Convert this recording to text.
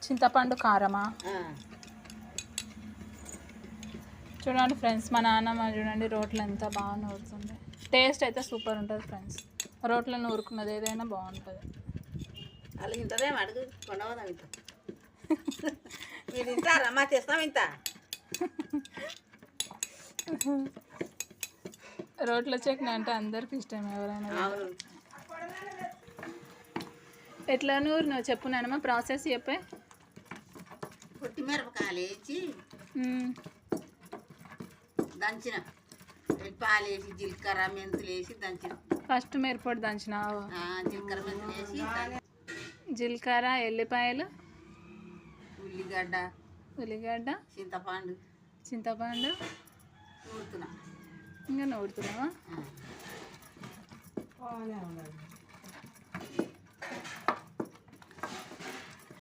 చింతపండు కారమా? చూడండి ఫ్రెండ్స్, మా నాన్నమ్మ చూడండి రోట్లో ఎంత బాగా నూరుతుంది. టేస్ట్ అయితే సూపర్ ఉంటుంది ఫ్రెండ్స్. రోట్లో నూరుకున్నది ఏదైనా బాగుంటుంది. అలా ఇంతదేమో అడుగు కొనవదాం ఇంత. మీరు ఇంటారా? మా తెస్తాం ఇంత. రోట్లో చట్నీ అంటే అందరికి ఇష్టం ఎవరైనా. అవును. ఎట్లా నూరు నువ్వు చెప్పు నాన్నమ్మ, ప్రాసెస్ చెప్పే. పొట్టి మిరపకాయలు వేసి దంచిన, పాలు వేసి జీలకర్ర మెంతులు వేసి దంచిన. ఫస్ట్ మిరపొడి దంచినావు? జీలకర్ర మెంతులు వేసి జీలకర్ర, ఎల్లిపాయలు, ఉల్లిగడ్డ, చింతపండు నూరుతున్నా. ఇంకా నూరుతున్నావా?